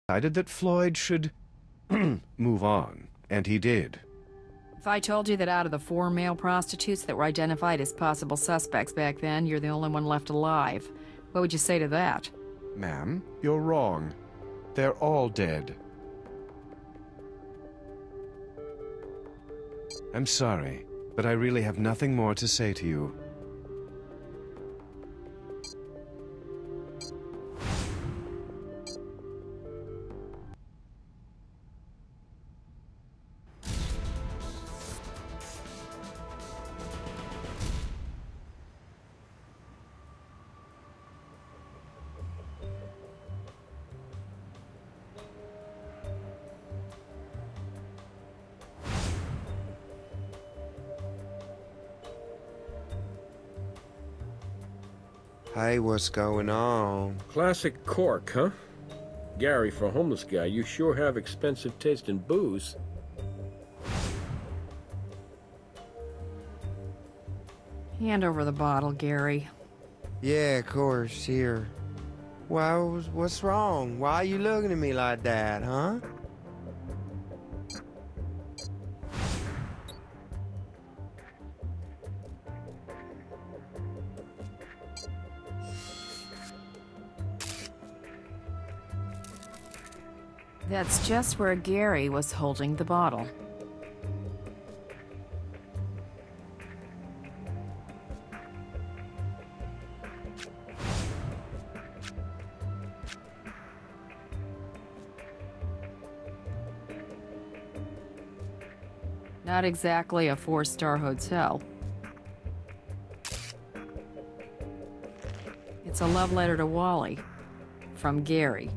decided that Floyd should move on, and he did. If I told you that out of the 4 male prostitutes that were identified as possible suspects back then, you're the only one left alive, what would you say to that? Ma'am, you're wrong. They're all dead. I'm sorry, but I really have nothing more to say to you. Hey, what's going on? Classic cork, huh? Gary, for a homeless guy, you sure have expensive taste in booze. Hand over the bottle, Gary. Yeah, of course, here. Well, what's wrong? Why are you looking at me like that, huh? That's just where Gary was holding the bottle. Not exactly a 4-star hotel. It's a love letter to Wally, from Gary.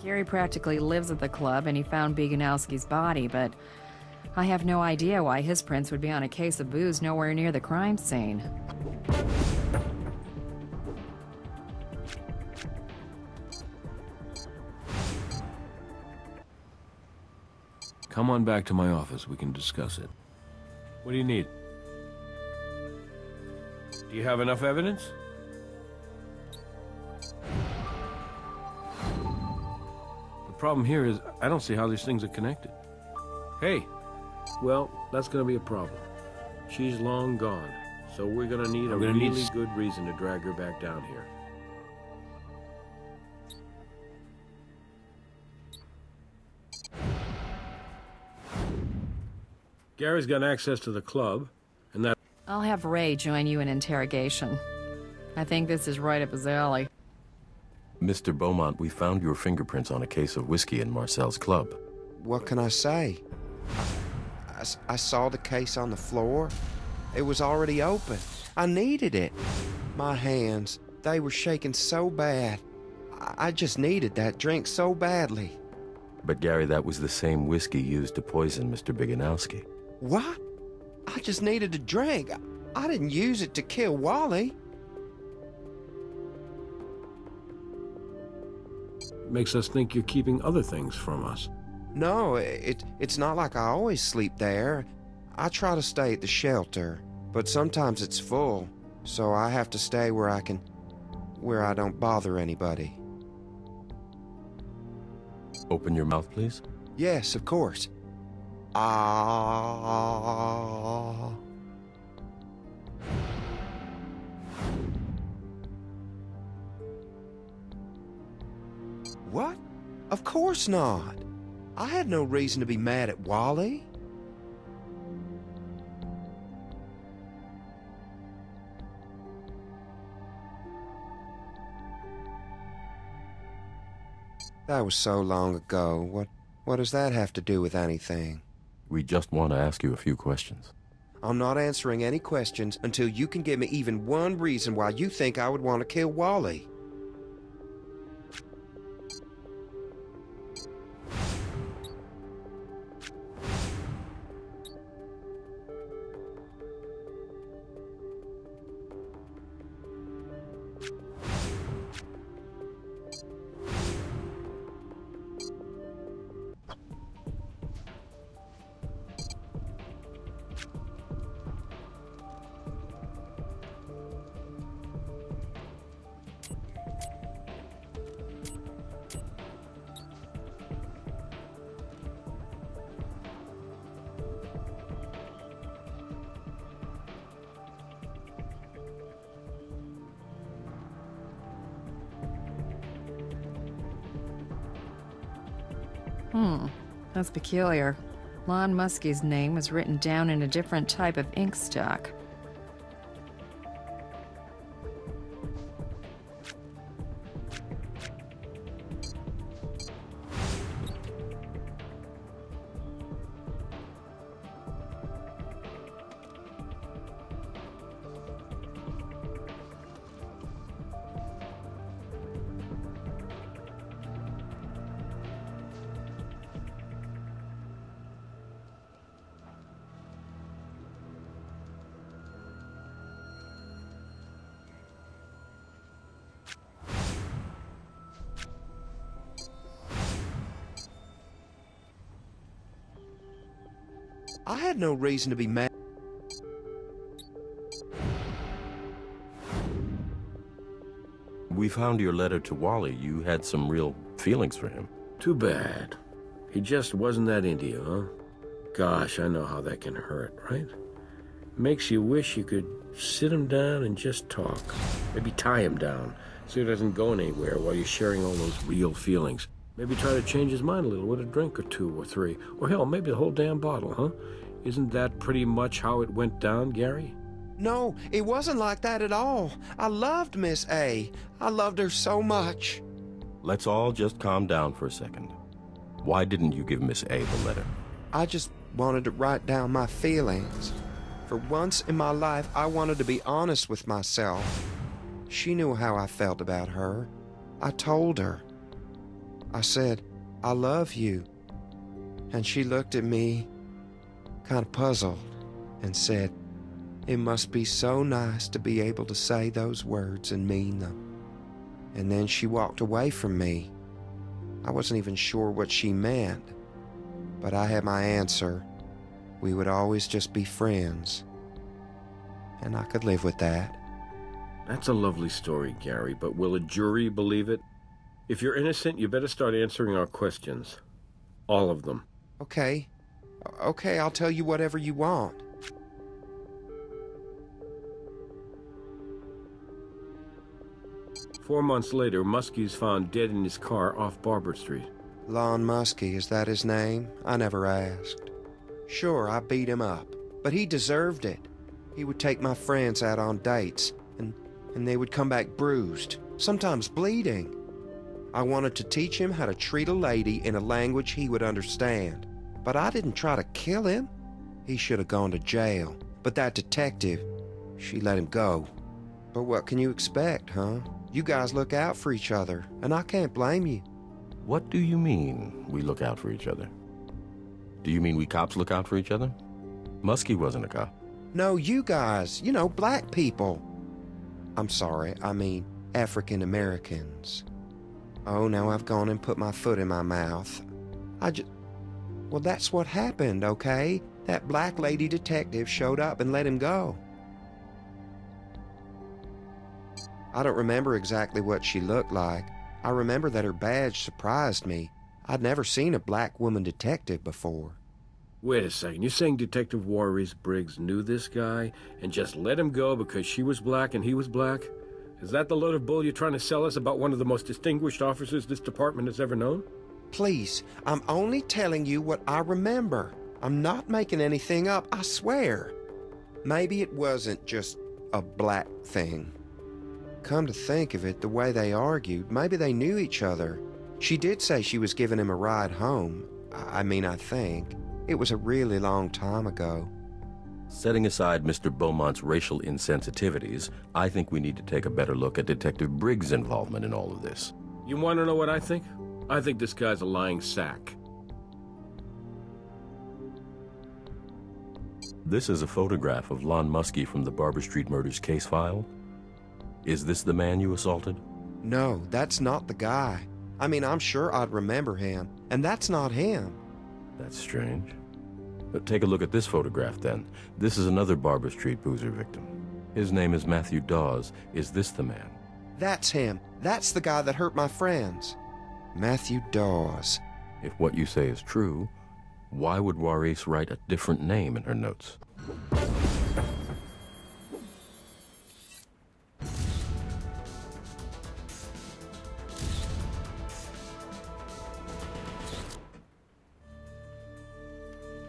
Gary practically lives at the club, and he found Bieganowski's body, but I have no idea why his prints would be on a case of booze nowhere near the crime scene. Come on back to my office, we can discuss it. What do you need? Do you have enough evidence? The problem here is, I don't see how these things are connected. Hey, well, that's gonna be a problem. She's long gone, so we're gonna need a really good reason to drag her back down here. Gary's got access to the club, and that... I'll have Ray join you in interrogation. I think this is right up his alley. Mr. Beaumont, we found your fingerprints on a case of whiskey in Marcel's club. What can I say? I saw the case on the floor. It was already open. I needed it. My hands, they were shaking so bad. I just needed that drink so badly. But Gary, that was the same whiskey used to poison Mr. Bieganowski. What? I just needed a drink. I didn't use it to kill Wally. Makes us think you're keeping other things from us. No, it's not like I always sleep there. I try to stay at the shelter, but sometimes it's full, so I have to stay where I don't bother anybody. Open your mouth, please. Yes, of course. Ah. What? Of course not. I had no reason to be mad at Wally. That was so long ago. What does that have to do with anything? We just want to ask you a few questions. I'm not answering any questions until you can give me even one reason why you think I would want to kill Wally. That's peculiar. Lon Muskie's name was written down in a different type of ink stock. I had no reason to be mad. We found your letter to Wally. You had some real feelings for him. Too bad. He just wasn't that into you, huh? Gosh, I know how that can hurt, right? Makes you wish you could sit him down and just talk. Maybe tie him down so he doesn't go anywhere while you're sharing all those real feelings. Maybe try to change his mind a little with a drink or two or three. Or hell, maybe the whole damn bottle, huh? Isn't that pretty much how it went down, Gary? No, it wasn't like that at all. I loved Miss A. I loved her so much. Let's all just calm down for a second. Why didn't you give Miss A the letter? I just wanted to write down my feelings. For once in my life, I wanted to be honest with myself. She knew how I felt about her. I told her. I said, I love you. And she looked at me, kind of puzzled, and said, it must be so nice to be able to say those words and mean them. And then she walked away from me. I wasn't even sure what she meant, but I had my answer. We would always just be friends. And I could live with that. That's a lovely story, Gary, but will a jury believe it? If you're innocent, you better start answering our questions. All of them. Okay. Okay, I'll tell you whatever you want. Four months later, Muskie's found dead in his car off Barber Street. Lon Muskie, is that his name? I never asked. Sure, I beat him up, but he deserved it. He would take my friends out on dates, and they would come back bruised, sometimes bleeding. I wanted to teach him how to treat a lady in a language he would understand, but I didn't try to kill him. He should have gone to jail, but that detective, she let him go. But what can you expect, huh? You guys look out for each other, and I can't blame you. What do you mean, we look out for each other? Do you mean we cops look out for each other? Muskie wasn't a cop. No, you guys, you know, black people. I'm sorry, I mean African Americans. Oh, now I've gone and put my foot in my mouth. Well, that's what happened, okay? That black lady detective showed up and let him go. I don't remember exactly what she looked like. I remember that her badge surprised me. I'd never seen a black woman detective before. Wait a second, you're saying Detective Warris Briggs knew this guy and just let him go because she was black and he was black? Is that the load of bull you're trying to sell us about one of the most distinguished officers this department has ever known? Please, I'm only telling you what I remember. I'm not making anything up, I swear. Maybe it wasn't just a black thing. Come to think of it, the way they argued, maybe they knew each other. She did say she was giving him a ride home. I mean, I think. It was a really long time ago. Setting aside Mr. Beaumont's racial insensitivities, I think we need to take a better look at Detective Briggs' involvement in all of this. You want to know what I think? I think this guy's a lying sack. This is a photograph of Lon Muskie from the Barber Street murders case file. Is this the man you assaulted? No, that's not the guy. I mean, I'm sure I'd remember him, and that's not him. That's strange. But take a look at this photograph, then. This is another Barber Street boozer victim. His name is Matthew Dawes. Is this the man? That's him. That's the guy that hurt my friends. Matthew Dawes. If what you say is true, why would Juarez write a different name in her notes?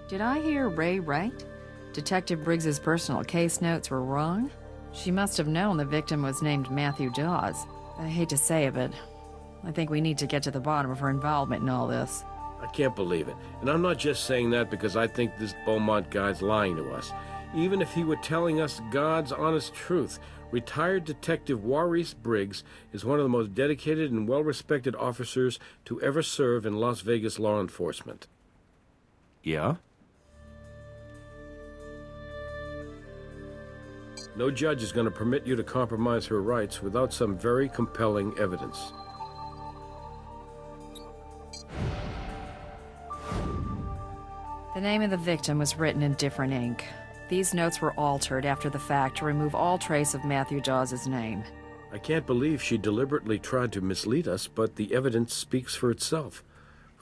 Did I hear Ray right? Detective Briggs's personal case notes were wrong? She must have known the victim was named Matthew Dawes. I hate to say it, but I think we need to get to the bottom of her involvement in all this. I can't believe it. And I'm not just saying that because I think this Beaumont guy's lying to us. Even if he were telling us God's honest truth, retired Detective Juarez Briggs is one of the most dedicated and well-respected officers to ever serve in Las Vegas law enforcement. Yeah? No judge is going to permit you to compromise her rights without some very compelling evidence. The name of the victim was written in different ink. These notes were altered after the fact to remove all trace of Matthew Dawes' name. I can't believe she deliberately tried to mislead us, but the evidence speaks for itself.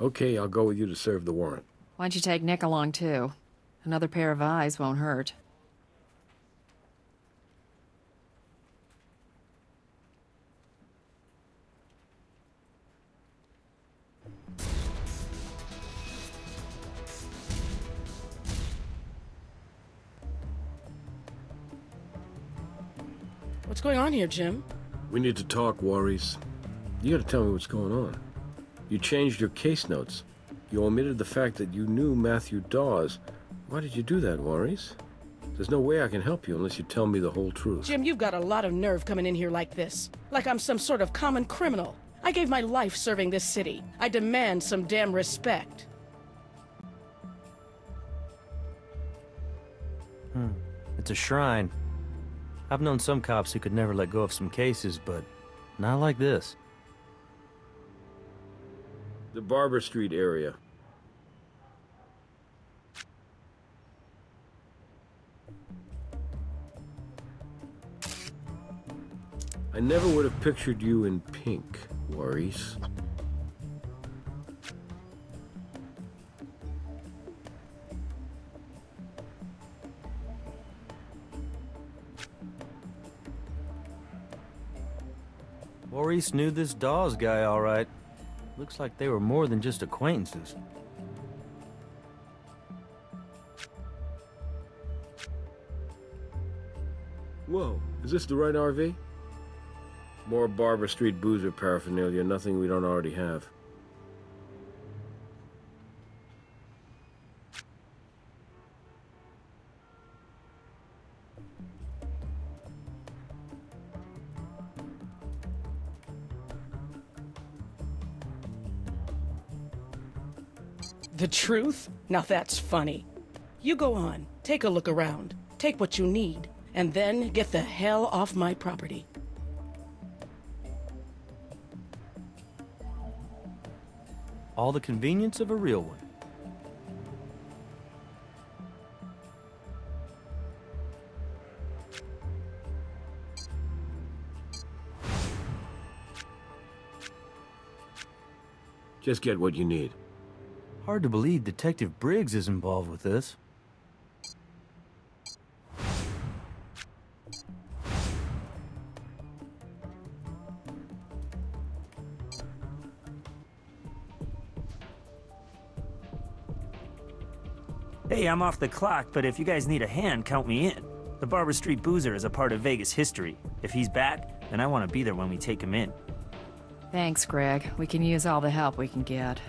Okay, I'll go with you to serve the warrant. Why don't you take Nick along, too? Another pair of eyes won't hurt. What's going on here, Jim? We need to talk, Juarez. You gotta tell me what's going on. You changed your case notes. You omitted the fact that you knew Matthew Dawes. Why did you do that, Juarez? There's no way I can help you unless you tell me the whole truth. Jim, you've got a lot of nerve coming in here like this. Like I'm some sort of common criminal. I gave my life serving this city. I demand some damn respect. It's a shrine. I've known some cops who could never let go of some cases, but not like this. The Barber Street area. I never would have pictured you in pink, Juarez. Maurice knew this Dawes guy all right. Looks like they were more than just acquaintances. Whoa, is this the right RV? More Barber Street boozer paraphernalia, nothing we don't already have. The truth? Now that's funny. You go on, take a look around, take what you need, and then get the hell off my property. All the convenience of a real one. Just get what you need. Hard to believe Detective Briggs is involved with this. Hey, I'm off the clock, but if you guys need a hand, count me in. The Barber Street Boozer is a part of Vegas history. If he's back, then I want to be there when we take him in. Thanks, Greg. We can use all the help we can get.